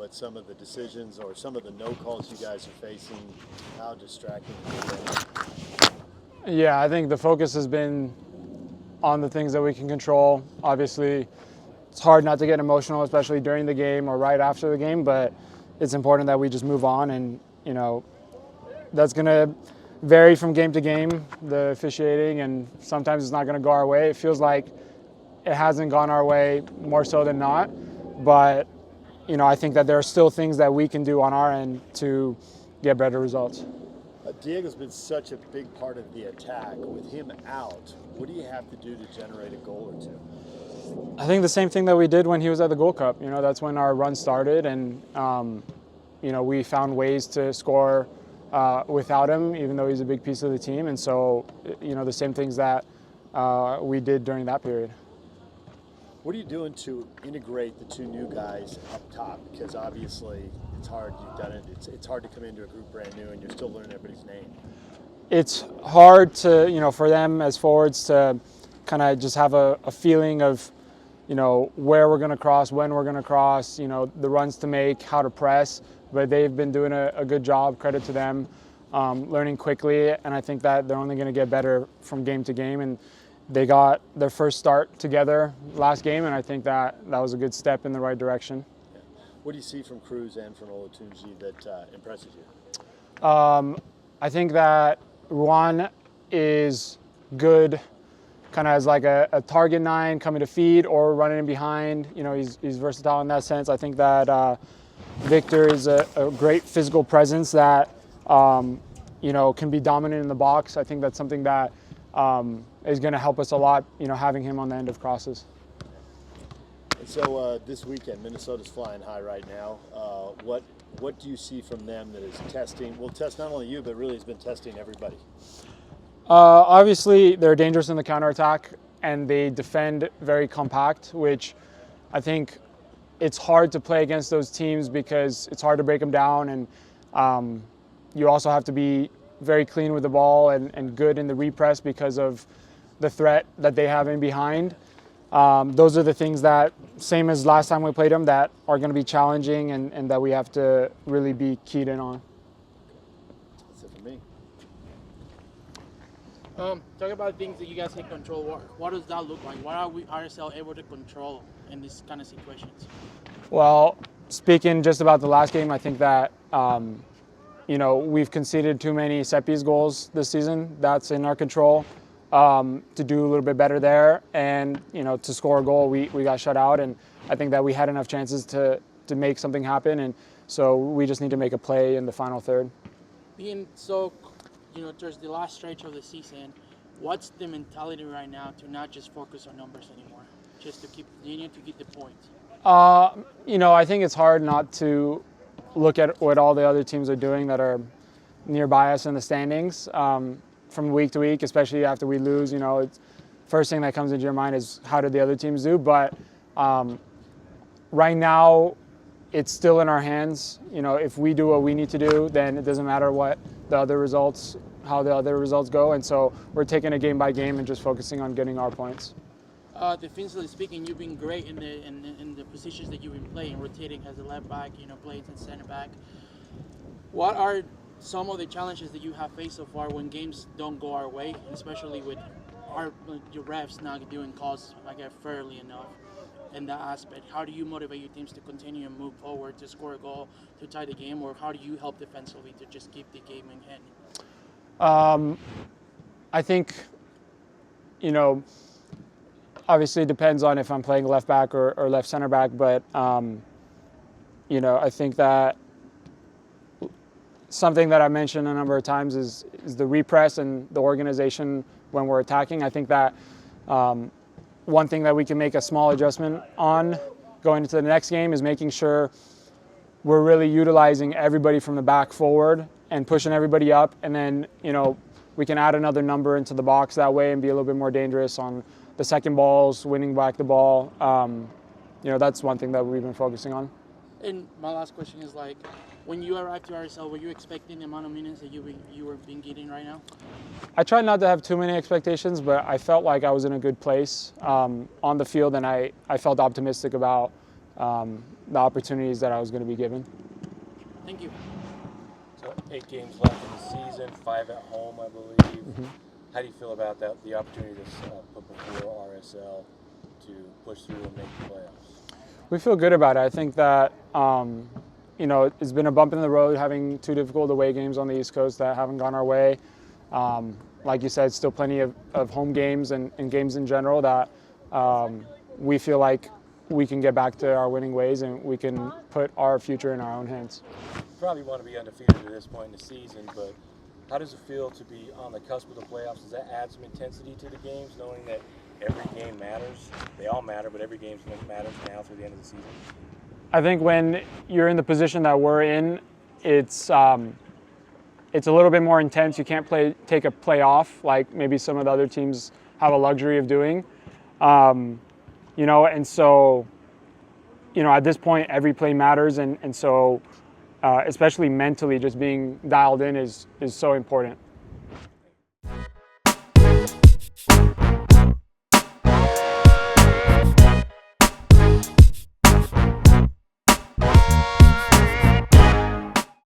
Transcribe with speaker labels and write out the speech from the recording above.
Speaker 1: but some of the decisions or some of the no calls you guys are facing, how distracting is it?
Speaker 2: Yeah, I think the focus has been on the things that we can control. Obviously, it's hard not to get emotional, especially during the game or right after the game, but it's important that we just move on, and that's going to vary from game to game, the officiating, and sometimes it's not going to go our way. It feels like it hasn't gone our way more so than not, but I think that there are still things that we can do on our end to get better results.
Speaker 1: Diego's been such a big part of the attack. With him out, what do you have to do to generate a goal or two?
Speaker 2: I think the same thing that we did when he was at the Gold Cup. That's when our run started, and we found ways to score without him, even though he's a big piece of the team. And so, the same things that we did during that period.
Speaker 1: What are you doing to integrate the two new guys up top? Because obviously it's hard. You've done it. It's hard to come into a group brand new and you're still learning everybody's name.
Speaker 2: It's hard to, for them as forwards to kind of just have a feeling of, where we're going to cross, when we're going to cross, the runs to make, how to press. But they've been doing a good job, credit to them, learning quickly. And I think that they're only going to get better from game to game. And they got their first start together last game, and I think that was a good step in the right direction.
Speaker 1: Yeah. What do you see from Cruz and from Olatunji that impresses you?
Speaker 2: I think that Juan is good kind of as like a target 9 coming to feed or running in behind. He's versatile in that sense. I think that Victor is a great physical presence that, can be dominant in the box. I think that's something that is going to help us a lot, having him on the end of crosses.
Speaker 1: And so this weekend, Minnesota's flying high right now. What do you see from them that is testing? Will test not only you, but really has been testing everybody.
Speaker 2: Obviously, they're dangerous in the counterattack, and they defend very compact, which I think it's hard to play against those teams because it's hard to break them down, and you also have to be very clean with the ball and good in the repress because of the threat that they have in behind. Those are the things that, same as last time we played them, that are going to be challenging and that we have to really be keyed in on.
Speaker 1: That's it for me.
Speaker 3: Talk about things that you guys can control. What does that look like? What are we RSL able to control in these kind of situations?
Speaker 2: Well, speaking just about the last game, I think that we've conceded too many set-piece goals this season. That's in our control. To do a little bit better there, and to score a goal, we got shut out, and I think that we had enough chances to make something happen, and so we just need to make a play in the final third.
Speaker 3: Being so, towards the last stretch of the season, what's the mentality right now to not just focus on numbers anymore, just to continue to get the points?
Speaker 2: I think it's hard not to look at what all the other teams are doing that are nearby us in the standings. From week to week, especially after we lose, it's first thing that comes into your mind is how did the other teams do? But right now, it's still in our hands. If we do what we need to do, then it doesn't matter how the other results go. And so we're taking it game by game and just focusing on getting our points.
Speaker 3: Defensively speaking, you've been great in the positions that you've been playing, rotating as a left back, playing as center back. What are some of the challenges that you have faced so far when games don't go our way, especially with your refs not doing calls fairly enough in that aspect? How do you motivate your teams to continue and move forward, to score a goal, to tie the game, or how do you help defensively to just keep the game in hand?
Speaker 2: I think, obviously it depends on if I'm playing left back or left center back, but, I think that something that I mentioned a number of times is the repress and the organization when we're attacking. I think that one thing that we can make a small adjustment on going into the next game is making sure we're really utilizing everybody from the back forward and pushing everybody up, and then we can add another number into the box that way and be a little bit more dangerous on the second balls, winning back the ball. That's one thing that we've been focusing on.
Speaker 3: And my last question is when you arrived to RSL, were you expecting the amount of minutes that you were being getting right now?
Speaker 2: I tried not to have too many expectations, but I felt like I was in a good place on the field, and I felt optimistic about the opportunities that I was going to be given.
Speaker 3: Thank you.
Speaker 4: So 8 games left in the season, 5 at home, I believe. How do you feel about that? The opportunity to put before RSL to push through and make the playoffs.
Speaker 2: We feel good about it. I think that you know, it's been a bump in the road having 2 difficult away games on the East Coast that haven't gone our way. Like you said, still plenty of home games and games in general that we feel like we can get back to our winning ways and we can put our future in our own hands.
Speaker 4: You probably want to be undefeated at this point in the season, but how does it feel to be on the cusp of the playoffs? Does that add some intensity to the games, knowing that every game matters? They all matter, but every game matters now through the end of the season?
Speaker 2: I think when you're in the position that we're in, it's a little bit more intense. You can't take a play off like maybe some of the other teams have a luxury of doing. You know, and so, you know, at this point, every play matters, and so especially mentally, just being dialed in is so important.